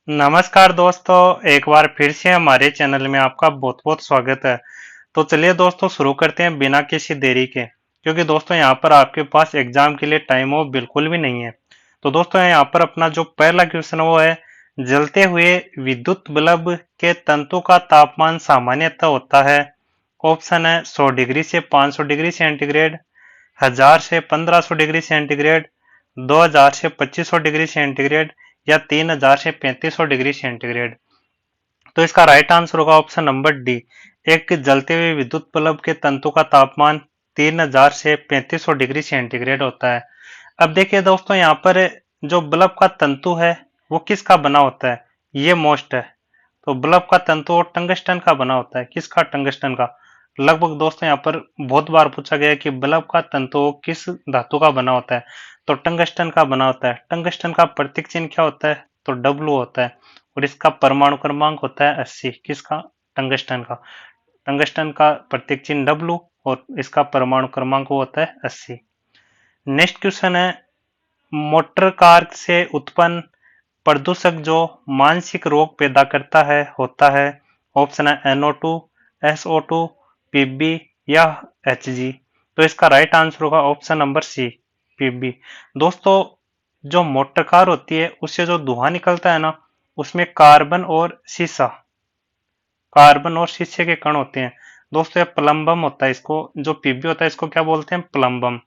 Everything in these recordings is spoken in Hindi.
नमस्कार दोस्तों, एक बार फिर से हमारे चैनल में आपका बहुत बहुत स्वागत है। तो चलिए दोस्तों शुरू करते हैं बिना किसी देरी के, क्योंकि दोस्तों यहाँ पर आपके पास एग्जाम के लिए टाइम ऑफ बिल्कुल भी नहीं है। तो दोस्तों यहाँ पर अपना जो पहला क्वेश्चन वो है, जलते हुए विद्युत बल्ब के तंतु का तापमान सामान्यतः होता है। ऑप्शन है 100 डिग्री से 500 डिग्री सेंटीग्रेड, 1000 से 1500 डिग्री सेंटीग्रेड, 2000 से 2500 डिग्री सेंटीग्रेड या 3000 से 3500 डिग्री सेंटीग्रेड। तो इसका राइट आंसर होगा ऑप्शन नंबर डी। एक जलते हुए विद्युत बल्ब के तंतु का तापमान 3000 से 3500 डिग्री सेंटीग्रेड होता है। अब देखिए दोस्तों यहाँ पर जो बल्ब का तंतु है वो किसका बना होता है, ये मोस्ट है। तो बल्ब का तंतु और टंगस्टन का बना होता है, किसका, टंगस्टन का। लगभग दोस्तों यहाँ पर बहुत बार पूछा गया है कि बल्ब का तंतु किस धातु का बना होता है, तो टंगस्टन का बना होता है। टंगस्टन का प्रतीक चिन्ह क्या होता है, तो डब्लू होता है। और इसका परमाणु क्रमांक होता है 80, किसका, टंगस्टन का। टंगस्टन का प्रतीक चिन्ह डब्लू और इसका परमाणु क्रमांक होता है 80। नेक्स्ट क्वेश्चन है, मोटर कार से उत्पन्न प्रदूषक जो मानसिक रोग पैदा करता है होता है। ऑप्शन है NO2, SO2, पीबी या HG। तो इसका राइट आंसर होगा ऑप्शन नंबर सी, पीबी। दोस्तों जो मोटर कार होती है उससे जो धुआं निकलता है ना, उसमें कार्बन और शीशे के कण होते हैं। दोस्तों ये प्लम्बम होता है, इसको जो पीबी होता है इसको क्या बोलते हैं, प्लम्बम।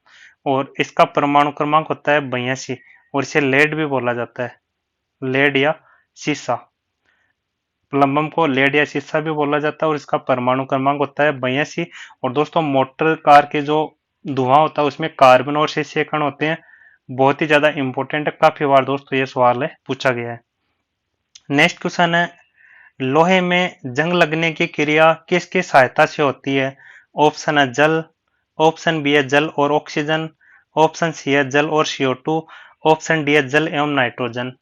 और इसका परमाणु क्रमांक होता है 82 और इसे लेड भी बोला जाता है, लेड या शीशा। प्लम्बम को लेड या शीशा भी बोला जाता है और इसका परमाणु क्रमांक होता है 82। और दोस्तों मोटर कार के जो धुआं होता है उसमें कार्बन और शीशे कण होते हैं। बहुत ही ज्यादा इंपॉर्टेंट है, काफी बार दोस्तों ये सवाल है पूछा गया है। नेक्स्ट क्वेश्चन है, लोहे में जंग लगने की क्रिया किसकी सहायता से होती है। ऑप्शन है जल, ऑप्शन बी है जल और ऑक्सीजन, ऑप्शन सी है जल और CO2, ऑप्शन डी है जल एवं नाइट्रोजन।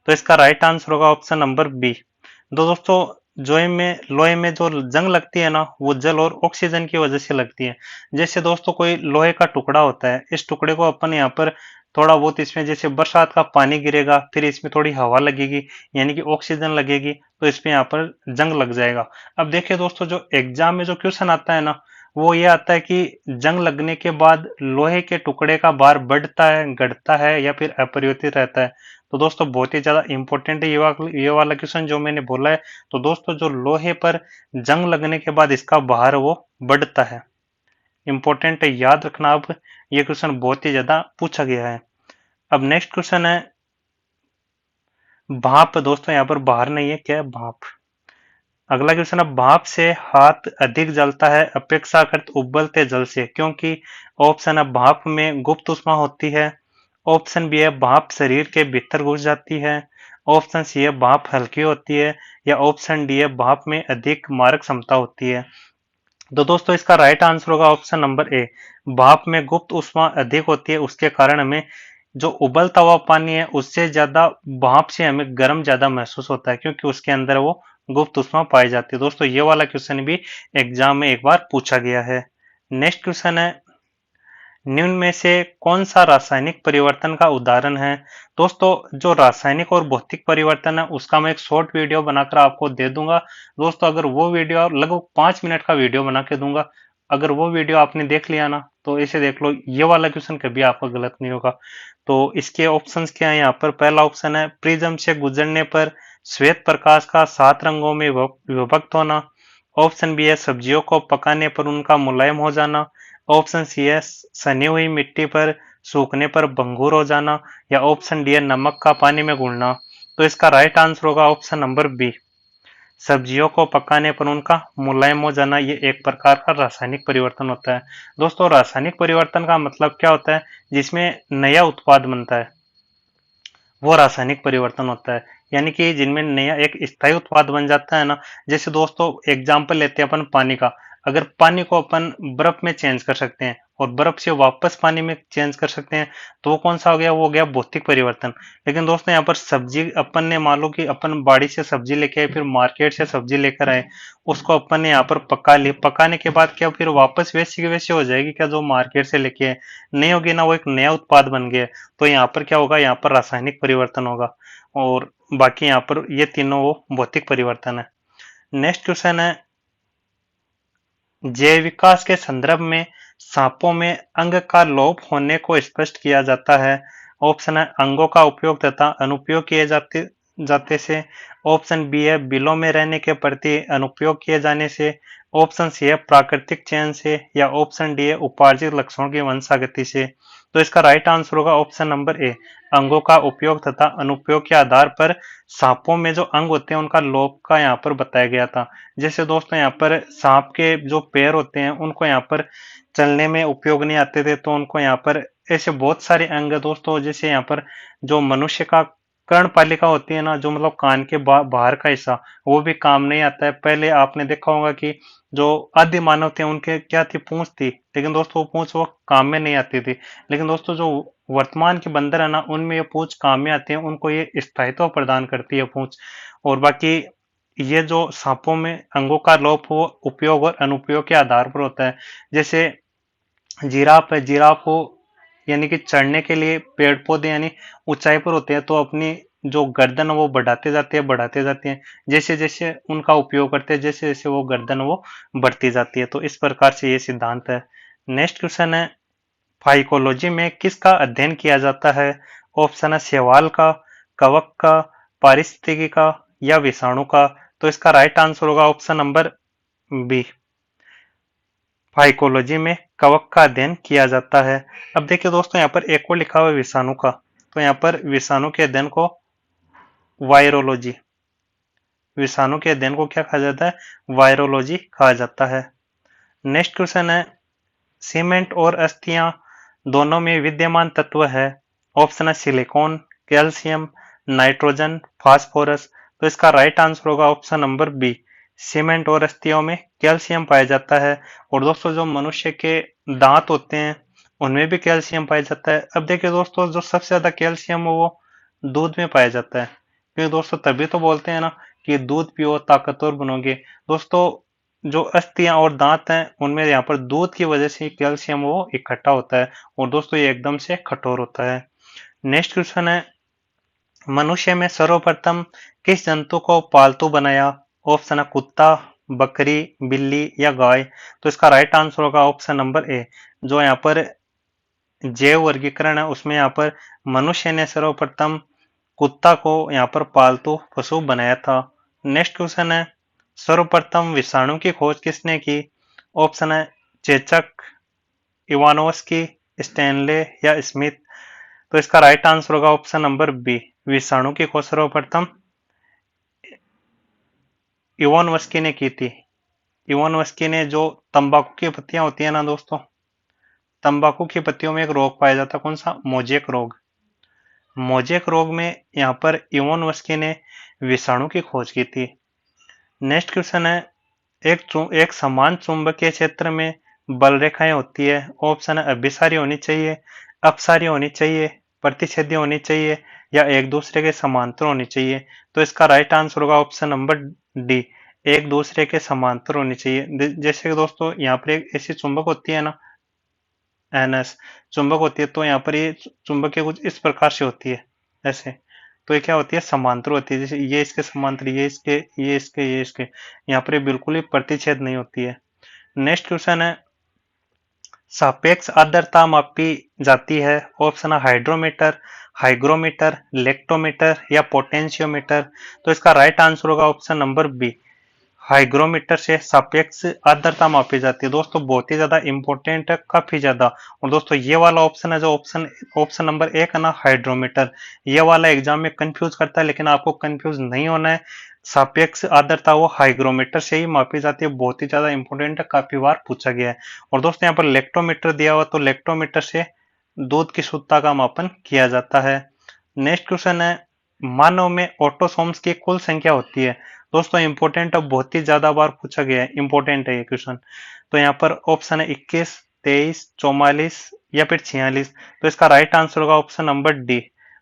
तो इसका राइट आंसर होगा ऑप्शन नंबर बी। दोस्तों लोहे में जो जंग लगती है ना, वो जल और ऑक्सीजन की वजह से लगती है। जैसे दोस्तों कोई लोहे का टुकड़ा होता है, इस टुकड़े को अपन यहाँ पर थोड़ा बहुत, इसमें जैसे बरसात का पानी गिरेगा फिर इसमें थोड़ी हवा लगेगी, यानी कि ऑक्सीजन लगेगी, तो इसमें यहाँ पर जंग लग जाएगा। अब देखिए दोस्तों जो एग्जाम में जो क्वेश्चन आता है ना, वो ये आता है कि जंग लगने के बाद लोहे के टुकड़े का भार बढ़ता है, घटता है या फिर अपरिवर्तित रहता है। तो दोस्तों बहुत ही ज्यादा इंपॉर्टेंट है ये वाला क्वेश्चन जो मैंने बोला है। तो दोस्तों जो लोहे पर जंग लगने के बाद इसका भार वो बढ़ता है। इंपॉर्टेंट है, याद रखना। अब ये क्वेश्चन बहुत ही ज्यादा पूछा गया है। अब नेक्स्ट क्वेश्चन है, भाप। दोस्तों यहाँ पर बाहर नहीं है, क्या है, भाप। अगला क्वेश्चन है, भाप से हाथ अधिक जलता है अपेक्षाकृत उबलते जल से, क्योंकि। ऑप्शन है भाप में गुप्त ऊष्मा होती है, ऑप्शन बी है भाप शरीर के भीतर घुस जाती है, ऑप्शन सी है भाप हल्की होती है, या ऑप्शन डी है भाप में अधिक मारक क्षमता होती है। तो दोस्तों इसका राइट आंसर होगा ऑप्शन नंबर ए। भाप में गुप्त ऊष्मा अधिक होती है, उसके कारण हमें जो उबलता हुआ पानी है उससे ज्यादा भाप से हमें गर्म ज्यादा महसूस होता है, क्योंकि उसके अंदर वो गुप्त ऊष्मा पाई जाती है। दोस्तों ये वाला क्वेश्चन भी एग्जाम में एक बार पूछा गया है। नेक्स्ट क्वेश्चन है, निम्न में से कौन सा रासायनिक परिवर्तन का उदाहरण है। दोस्तों जो रासायनिक और भौतिक परिवर्तन है उसका मैं एक शॉर्ट वीडियो बनाकर आपको दे दूंगा। दोस्तों अगर वो वीडियो, लगभग 5 मिनट का वीडियो बना के दूंगा, अगर वो वीडियो आपने देख लिया ना, तो इसे देख लो, ये वाला क्वेश्चन कभी आपका गलत नहीं होगा। तो इसके ऑप्शंस क्या है यहाँ पर, पहला ऑप्शन है प्रिज्म से गुजरने पर श्वेत प्रकाश का 7 रंगों में विभक्त होना, ऑप्शन बी है सब्जियों को पकाने पर उनका मुलायम हो जाना, ऑप्शन सी है सनी हुई मिट्टी पर सूखने पर भंगुर हो जाना, या ऑप्शन डी है नमक का पानी में घुलना। तो इसका राइट आंसर होगा ऑप्शन नंबर बी, सब्जियों को पकाने पर उनका मुलायम हो जाना। ये एक प्रकार का रासायनिक परिवर्तन होता है। दोस्तों रासायनिक परिवर्तन का मतलब क्या होता है, जिसमें नया उत्पाद बनता है, वो रासायनिक परिवर्तन होता है। यानी कि जिनमें नया एक स्थायी उत्पाद बन जाता है ना। जैसे दोस्तों एग्जाम्पल लेते हैं अपन पानी का, अगर पानी को अपन बर्फ में चेंज कर सकते हैं और बर्फ से वापस पानी में चेंज कर सकते हैं, तो वो कौन सा हो गया, वो हो गया भौतिक परिवर्तन। लेकिन दोस्तों यहाँ पर सब्जी अपन ने, मान लो कि अपन बाड़ी से सब्जी लेके आए, फिर मार्केट से सब्जी लेकर आए, उसको अपन ने यहाँ पर पका ली, पकाने के बाद क्या फिर वापस वैसी की वैसी हो जाएगी क्या, जो मार्केट से लेके आए नहीं होगी ना, वो एक नया उत्पाद बन गया। तो यहाँ पर क्या होगा, यहाँ पर रासायनिक परिवर्तन होगा। और बाकी यहाँ पर ये तीनों वो भौतिक परिवर्तन है। नेक्स्ट क्वेश्चन है, जैव विकास के संदर्भ में सांपों में अंग का लोप होने को स्पष्ट किया जाता है। ऑप्शन है अंगों का उपयोग तथा अनुपयोग किए जाते जाते से। ऑप्शन बी है बिलों में रहने के प्रति अनुपयोग किए जाने से। ऑप्शन सी है प्राकृतिक चयन से, या ऑप्शन डी है उपार्जित लक्षणों की वंशागति से। तो इसका राइट आंसर होगा ऑप्शन नंबर ए, अंगों का उपयोग तथा अनुपयोग के आधार पर सांपों में जो अंग होते हैं उनका लोप का यहाँ पर बताया गया था। जैसे दोस्तों यहाँ पर सांप के जो पैर होते हैं उनको यहाँ पर चलने में उपयोग नहीं आते थे, तो उनको यहाँ पर ऐसे बहुत सारे अंग है दोस्तों। जैसे यहाँ पर जो मनुष्य का कर्णपालिका होती है ना, जो मतलब कान के बाहर का हिस्सा, वो भी काम नहीं आता है। पहले आपने देखा होगा कि जो आदि मानव थे उनके क्या थी, पूंछ थी, लेकिन दोस्तों वो पूंछ वो काम में नहीं आती थी। लेकिन दोस्तों जो वर्तमान के बंदर है ना, उनमें ये पूंछ काम में आती है, उनको ये स्थायित्व प्रदान करती है पूंछ। और बाकी ये जो सांपों में अंगों का लोप हो उपयोग और अनुपयोग के आधार पर होता है। जैसे जिराफ है, जिराफ हो यानी कि चढ़ने के लिए पेड़ पौधे यानी ऊंचाई पर होते हैं, तो अपनी जो गर्दन है वो बढ़ाते जाते हैं। जैसे जैसे उनका उपयोग करते हैं, जैसे जैसे वो गर्दन वो बढ़ती जाती है। तो इस प्रकार से ये सिद्धांत है। नेक्स्ट क्वेश्चन है, फाइकोलॉजी में किसका अध्ययन किया जाता है? ऑप्शन है शैवाल का, कवक का, पारिस्थितिकी का, या विषाणु का। तो इसका राइट आंसर होगा ऑप्शन नंबर बी, फाइकोलॉजी में कवक का अध्ययन किया जाता है। अब देखिए दोस्तों यहाँ पर एक और लिखा हुआ है विषाणु का, तो यहाँ पर विषाणु के अध्ययन को वायरोलॉजी, विषाणु के अध्ययन को क्या कहा जाता है? वायरोलॉजी कहा जाता है। नेक्स्ट क्वेश्चन है, सीमेंट और अस्थियां दोनों में विद्यमान तत्व है। ऑप्शन है सिलिकॉन, कैल्शियम, नाइट्रोजन, फास्फोरस। तो इसका राइट आंसर होगा ऑप्शन नंबर बी, सीमेंट और अस्थियों में कैल्शियम पाया जाता है। और दोस्तों जो मनुष्य के दांत होते हैं उनमें भी कैल्शियम पाया जाता है। अब देखिए दोस्तों जो सबसे ज्यादा कैल्शियम है वो दूध में पाया जाता है, क्योंकि दोस्तों तभी तो बोलते हैं ना कि दूध पियो ताकतवर बनोगे। दोस्तों जो अस्थियां और दांत हैं उनमें यहाँ पर दूध की वजह से कैल्शियम वो इकट्ठा होता है, और दोस्तों ये एकदम से कठोर होता है। नेक्स्ट क्वेश्चन है, मनुष्य में सर्वप्रथम किस जंतु को पालतू बनाया? ऑप्शन है कुत्ता, बकरी, बिल्ली, या गाय। तो इसका राइट आंसर होगा ऑप्शन नंबर ए, जो यहाँ पर जैव वर्गीकरण है उसमें यहाँ पर मनुष्य ने सर्वप्रथम कुत्ता को यहाँ पर पालतू पशु बनाया था। नेक्स्ट क्वेश्चन है, सर्वप्रथम विषाणु की खोज किसने की? ऑप्शन है चेचक, इवानोव्स्की, स्टैनले, या स्मिथ। तो इसका राइट आंसर होगा ऑप्शन नंबर बी, विषाणु की खोज सर्वप्रथम इवानोव्स्की ने की थी। इवानोव्स्की ने जो तंबाकू की पत्तियां होती है ना दोस्तों, तंबाकू की पत्तियों में एक रोग पाया जाता है, कौन सा? मोजेक रोग। मोजेक रोग में यहाँ पर इवानोव्स्की ने विषाणु की खोज की थी। नेक्स्ट क्वेश्चन है, एक समान चुंबकीय क्षेत्र में बल रेखाएं होती है। ऑप्शन है अभिसारी होनी चाहिए, अपसारी होनी चाहिए, प्रतिच्छेदी होनी चाहिए, या एक दूसरे के समांतर होनी चाहिए। तो इसका राइट आंसर होगा ऑप्शन नंबर डी, एक दूसरे के समांतर होनी चाहिए। जैसे कि दोस्तों यहाँ पर एक ऐसी चुंबक होती है ना, एनएस चुंबक होती है, तो यहाँ पर ये चुंबकीय कुछ इस प्रकार से होती है ऐसे, तो ये क्या होती है? समांतर होती है। जैसे ये इसके समांतर, ये इसके, ये इसके, ये इसके, यहाँ पर ये बिल्कुल ही प्रतिच्छेद नहीं होती है। नेक्स्ट क्वेश्चन है, सापेक्ष आर्द्रता मापी जाती है। ऑप्शन है हाइड्रोमीटर, हाइग्रोमीटर, लेक्टोमीटर, या पोटेंशियोमीटर। तो इसका राइट आंसर होगा ऑप्शन नंबर बी, हाइग्रोमीटर से सापेक्ष आर्द्रता मापी जाती है। दोस्तों बहुत ही ज्यादा इंपॉर्टेंट है, काफी ज्यादा। और दोस्तों ये वाला ऑप्शन है जो ऑप्शन ऑप्शन नंबर एक है ना, हाइड्रोमीटर, ये वाला एग्जाम में कंफ्यूज करता है, लेकिन आपको कंफ्यूज नहीं होना है। सापेक्ष आर्द्रता वो हाइग्रोमीटर से ही मापी जाती है, बहुत ही ज्यादा इंपॉर्टेंट है, काफी बार पूछा गया है। और दोस्तों यहाँ पर लेक्टोमीटर दिया हुआ, तो लेक्टोमीटर से दूध की शुद्धता का मापन किया जाता है। नेक्स्ट क्वेश्चन है, मानव में ऑटोसोम्स की कुल संख्या होती है। दोस्तों इंपॉर्टेंट है, बहुत ही ज्यादा बार पूछा गया है, इंपॉर्टेंट है ये क्वेश्चन। तो यहाँ पर ऑप्शन है 21, 23, 44, या फिर 46। तो इसका राइट आंसर होगा ऑप्शन नंबर डी,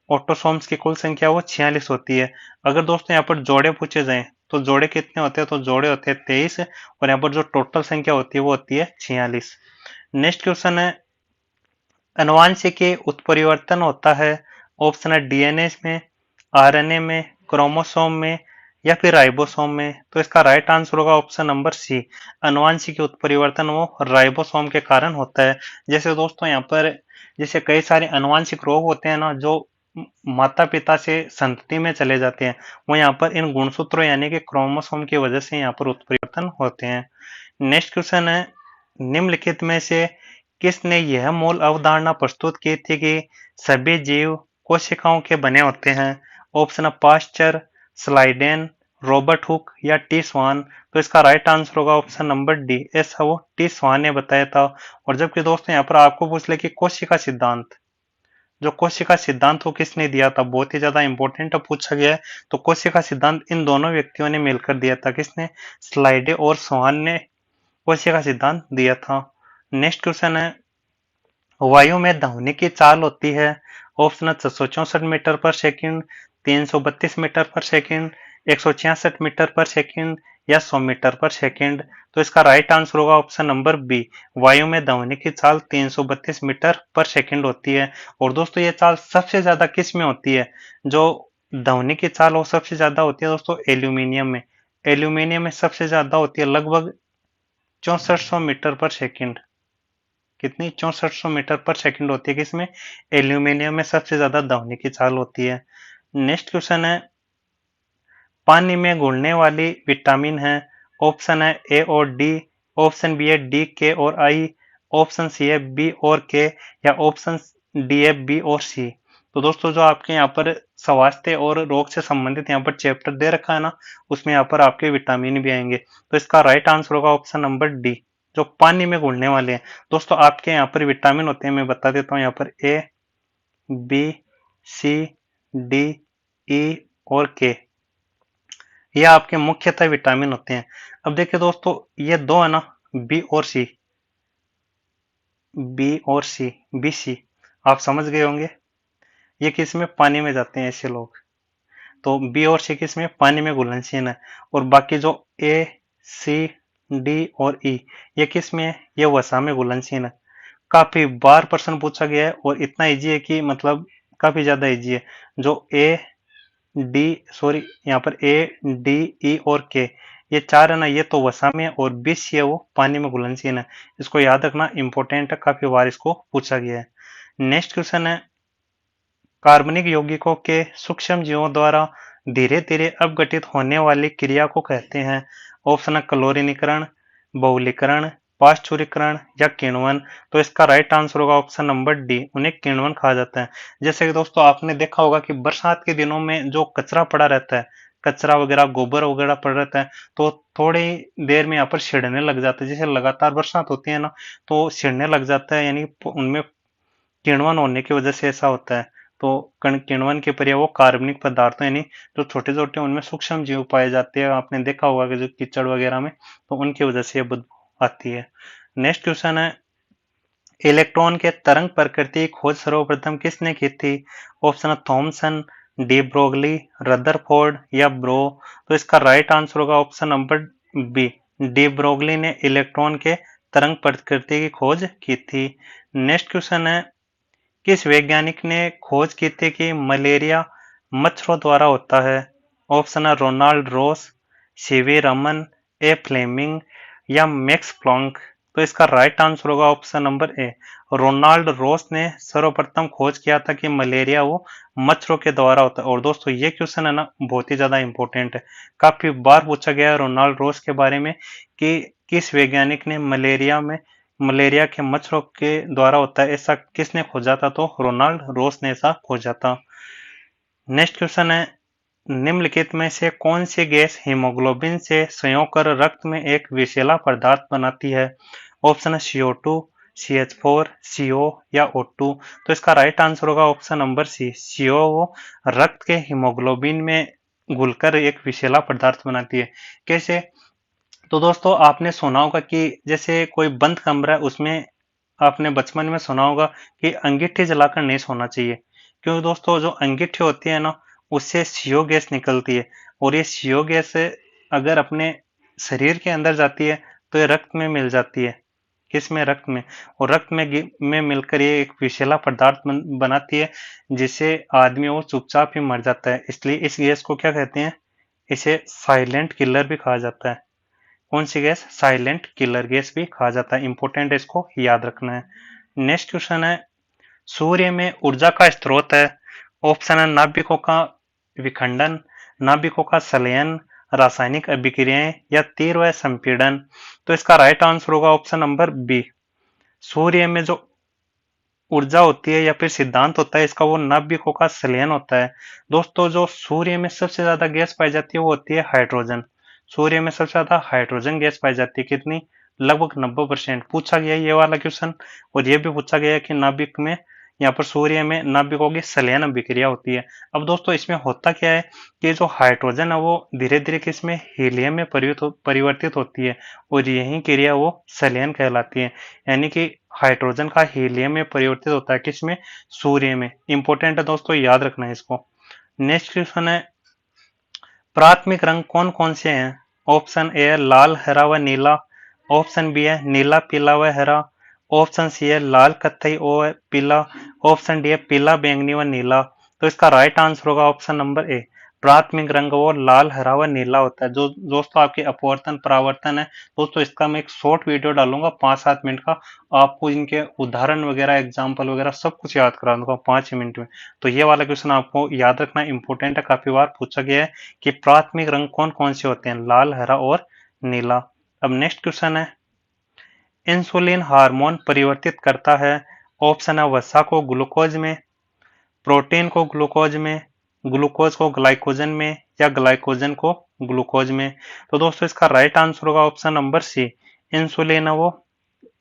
ऑटोसोम्स की कुल संख्या वो 46 होती है। अगर दोस्तों यहाँ पर जोड़े पूछे जाए तो जोड़े कितने होते हैं? तो जोड़े होते हैं 23, और यहाँ पर जो टोटल संख्या होती है वो होती है 46। नेक्स्ट क्वेश्चन है, अनुवांशिक उत्परिवर्तन होता है। ऑप्शन है डीएनए में, आरएनए में, क्रोमोसोम में या फिर राइबोसोम में? तो इसका राइट आंसर होगा ऑप्शन नंबर सी, आनुवांशिक उत्परिवर्तन वो राइबोसोम के कारण होता है। जैसे दोस्तों यहाँ पर जैसे कई सारे आनुवांशिक रोग होते हैं ना, जो माता पिता से संतति में चले जाते हैं, वो यहाँ पर इन गुणसूत्रों यानी कि क्रोमोसोम की वजह से यहाँ पर उत्परिवर्तन होते हैं। नेक्स्ट क्वेश्चन है, निम्नलिखित में से किसने यह मूल अवधारणा प्रस्तुत की थी कि सभी जीव कोशिकाओं के बने होते हैं? Option Pasteur, Schleiden, Robert Hooke या टी स्वान? तो इसका राइट आंसर होगा ऑप्शन नंबर डी, ऐसा वो टी स्वान ने बताया था। और जबकि दोस्तों यहाँ पर आपको पूछ ले कि कोशिका सिद्धांत, जो कोशिका सिद्धांत वो किसने दिया था, बहुत ही ज्यादा इंपॉर्टेंट पूछा गया है। तो कोशिका सिद्धांत इन दोनों व्यक्तियों ने मिलकर दिया था। किसने? स्लाइडे और स्वान ने कोशिका सिद्धांत दिया था। नेक्स्ट क्वेश्चन है, वायु में ध्वनि की चाल होती है ऑप्शन 664 मीटर पर सेकंड, 332 मीटर पर सेकंड, 166 मीटर पर सेकंड या 100 मीटर पर सेकंड? तो इसका राइट आंसर होगा ऑप्शन नंबर बी, वायु में ध्वनि की चाल 332 मीटर पर सेकंड होती है। और दोस्तों ये चाल सबसे ज्यादा किस में होती है? जो ध्वनि की चाल वो सबसे ज्यादा होती है दोस्तों एल्यूमिनियम में। एल्यूमिनियम में सबसे ज्यादा होती है, लगभग 6400 मीटर पर सेकंड। कितनी? 6400 मीटर पर सेकंड होती है। किसमें? एल्यूमिनियम में सबसे ज्यादा ध्वनि की चाल होती है। नेक्स्ट क्वेश्चन है, पानी में घुलने वाली विटामिन है? ऑप्शन है ए और डी, ऑप्शन बी है डी, के और आई, ऑप्शन सी है बी और के या ऑप्शन डी है बी और सी? तो दोस्तों जो आपके यहाँ पर स्वास्थ्य और रोग से संबंधित यहाँ पर चैप्टर दे रखा है ना, उसमें यहाँ पर आपके विटामिन भी आएंगे। तो इसका राइट आंसर होगा ऑप्शन नंबर डी, जो पानी में घुलने वाले हैं। दोस्तों आपके यहाँ पर विटामिन होते हैं, मैं बता देता हूँ यहाँ पर ए, बी, सी, डी, ई और के, ये आपके मुख्यतः विटामिन होते हैं। अब देखिए दोस्तों ये दो है ना, बी और सी, बी और सी, बी सी, आप समझ गए होंगे। ये किस में? पानी में जाते हैं ऐसे लोग। तो बी और सी किस में? पानी में घुलनशील है। और बाकी जो ए, सी, डी और ई, ये किस में है? ये वसा में घुलनशील है। काफी बार प्रश्न पूछा गया है और इतना इजी है कि मतलब काफी ज्यादा इजी है। जो ए डी सॉरी यहाँ पर ए, डी, ई और के, ये चार है ना, ये तो वसा में है और बीस है वो पानी में घुलनशील है। इसको याद रखना इंपॉर्टेंट है, काफी बार इसको पूछा गया है। नेक्स्ट क्वेश्चन है, कार्बनिक यौगिकों के सूक्ष्म जीवों द्वारा धीरे धीरे अपघटित होने वाली क्रिया को कहते हैं? ऑप्शन है क्लोरीनीकरण, बहुलीकरण, पाश्चुरीकरण या किण्वन? तो इसका राइट आंसर होगा ऑप्शन नंबर डी, उन्हें किण्वन कहा जाता है। जैसे कि दोस्तों आपने देखा होगा कि बरसात के दिनों में जो कचरा पड़ा रहता है, कचरा वगैरह गोबर वगैरह पड़ रहता है, तो थोड़ी देर में यहाँ पर छिड़ने लग जाता है। जैसे लगातार बरसात होती है ना, तो छिड़ने लग जाता है, यानी उनमें किण्वन होने की वजह से ऐसा होता है। तो किण्वन के परिया वो कार्बनिक पदार्थ यानी जो छोटे छोटे उनमें सूक्ष्म जीव पाए जाते हैं, आपने देखा होगा कि जो कीचड़ वगैरह में, तो उनकी वजह से ये बदबू आती है। नेक्स्ट क्वेश्चन है, इलेक्ट्रॉन के तरंग प्रकृति की खोज सर्वप्रथम किसने की थी? Option Thomson, de Broglie, Rutherford या ब्रो? तो इसका राइट आंसर होगा option number B, de Broglie ने इलेक्ट्रॉन के तरंग प्रकृति की खोज की थी। नेक्स्ट क्वेश्चन है, किस वैज्ञानिक ने खोज की थी कि मलेरिया मच्छरों द्वारा होता है? ऑप्शन है रोनाल्ड रोस, सीवी रमन, ए फ्लेमिंग या मैक्स प्लॉन्क? तो इसका राइट आंसर होगा ऑप्शन नंबर ए, रोनाल्ड रोस ने सर्वप्रथम खोज किया था कि मलेरिया वो मच्छरों के द्वारा होता है। और दोस्तों ये क्वेश्चन है ना बहुत ही ज्यादा इंपॉर्टेंट है, काफी बार पूछा गया है रोनाल्ड रोस के बारे में कि किस वैज्ञानिक ने मलेरिया के मच्छरों के द्वारा होता है, ऐसा किसने खोजा था? तो रोनाल्ड रोस ने ऐसा खोजा था। नेक्स्ट क्वेश्चन है, निम्नलिखित में से कौन सी गैस हीमोग्लोबिन से संयोग कर रक्त में एक विषैला पदार्थ बनाती है? ऑप्शन है CO2, CH4, CO या O2? तो इसका राइट आंसर होगा ऑप्शन नंबर सी, CO वो रक्त के हीमोग्लोबिन में घुलकर एक विषैला पदार्थ बनाती है। कैसे? तो दोस्तों आपने सुना होगा कि जैसे कोई बंद कमरा है, उसमें आपने बचपन में सुना होगा कि अंगीठी जलाकर नहीं सोना चाहिए, क्योंकि दोस्तों जो अंगीठी होती है ना, उससे CO गैस निकलती है और ये CO गैस अगर अपने शरीर के अंदर जाती है तो ये रक्त में मिल जाती है। किस में, रक्त में, और रक्त में मिलकर ये एक विषैला पदार्थ बनाती है, जिससे आदमी वो चुपचाप ही मर जाता है। इसलिए इस गैस को क्या कहते हैं, इसे साइलेंट किलर भी कहा जाता है। कौन सी गैस, साइलेंट किलर गैस भी कहा जाता है। इंपॉर्टेंट है, इसको याद रखना है। नेक्स्ट क्वेश्चन है, सूर्य में ऊर्जा का स्रोत है। ऑप्शन है नाभिकों का विखंडन, नाभिकों का संलयन, रासायनिक अभिक्रियाएं या तीव्र संपीड़न। तो इसका राइट आंसर होगा ऑप्शन नंबर बी। सूर्य में जो ऊर्जा होती है या फिर सिद्धांत होता है इसका, वो नाभिकों का संलयन होता है। दोस्तों, जो सूर्य में सबसे ज्यादा गैस पाई जाती है वो होती है हाइड्रोजन। सूर्य में सबसे ज्यादा हाइड्रोजन गैस पाई जाती है, कितनी, लगभग 90%। पूछा गया है ये वाला क्वेश्चन, और ये भी पूछा गया है कि नाभिक में, यहाँ पर सूर्य में नाभिकों की संलयन अभिक्रिया होती है। अब दोस्तों, इसमें होता क्या है कि जो हाइड्रोजन है वो धीरे धीरे किसमें, हीलियम में परिवर्तित होती है, और यही क्रिया वो संलयन कहलाती है। यानी कि हाइड्रोजन का हीलियम में परिवर्तित होता है, किसमें, सूर्य में। इंपॉर्टेंट है दोस्तों, याद रखना है इसको। नेक्स्ट क्वेश्चन है, प्राथमिक रंग कौन कौन से हैं। ऑप्शन ए है लाल, हरा व नीला। ऑप्शन बी है नीला, पीला व हरा। ऑप्शन सी है लाल, कत्थई और पीला। ऑप्शन डी है पीला, बैंगनी व नीला। तो इसका राइट आंसर होगा ऑप्शन नंबर ए। प्राथमिक रंग वो लाल, हरा व नीला होता है। जो दोस्तों आपके अपवर्तन परावर्तन है दोस्तों, इसका मैं एक शॉर्ट वीडियो डालूंगा 5-7 मिनट का, आपको इनके उदाहरण वगैरह, एग्जाम्पल वगैरह सब कुछ याद करा दूंगा 5 मिनट में। तो ये वाला क्वेश्चन आपको याद रखना इंपॉर्टेंट है, काफी बार पूछा गया है कि प्राथमिक रंग कौन कौन से होते हैं, लाल, हरा और नीला। अब नेक्स्ट क्वेश्चन है, इंसुलिन हार्मोन परिवर्तित करता है। ऑप्शन है वसा को ग्लूकोज में, प्रोटीन को ग्लूकोज में, ग्लूकोज को ग्लाइकोजन में, या ग्लाइकोजन को ग्लूकोज में। तो दोस्तों, इसका राइट आंसर होगा ऑप्शन नंबर सी। इंसुलिन है वो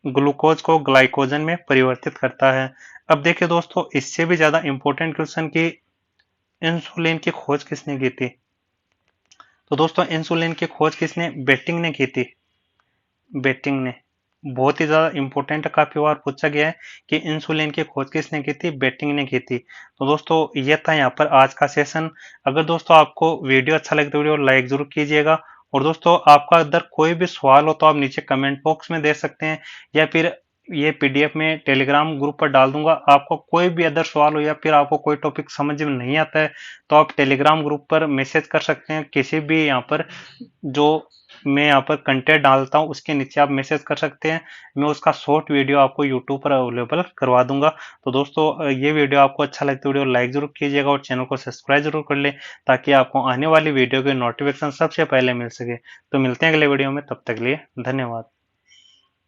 ग्लूकोज को ग्लाइकोजन में परिवर्तित करता है। अब देखिए दोस्तों, इससे भी ज्यादा इंपॉर्टेंट क्वेश्चन की इंसुलिन की खोज किसने की थी। तो दोस्तों, इंसुलिन की खोज किसने, बेटिंग ने की थी। बेटिंग ने, बहुत ही ज्यादा इंपॉर्टेंट, काफी बार पूछा गया है कि इंसुलिन की खोज किसने की थी, बेटिंग ने की थी। तो दोस्तों, ये था यहाँ पर आज का सेशन। अगर दोस्तों आपको वीडियो अच्छा लगे तो वीडियो लाइक जरूर कीजिएगा, और दोस्तों आपका अगर कोई भी सवाल हो तो आप नीचे कमेंट बॉक्स में दे सकते हैं, या फिर ये पीडीएफ में टेलीग्राम ग्रुप पर डाल दूंगा। आपको कोई भी अदर सवाल हो या फिर आपको कोई टॉपिक समझ में नहीं आता है तो आप टेलीग्राम ग्रुप पर मैसेज कर सकते हैं। किसी भी यहाँ पर जो मैं यहाँ पर कंटेंट डालता हूँ उसके नीचे आप मैसेज कर सकते हैं, मैं उसका शॉर्ट वीडियो आपको यूट्यूब पर अवेलेबल करवा दूंगा। तो दोस्तों, ये वीडियो आपको अच्छा लगता है वीडियो लाइक जरूर कीजिएगा, और चैनल को सब्सक्राइब जरूर कर ले, ताकि आपको आने वाली वीडियो की नोटिफिकेशन सबसे पहले मिल सके। तो मिलते हैं अगले वीडियो में, तब तक के लिए धन्यवाद।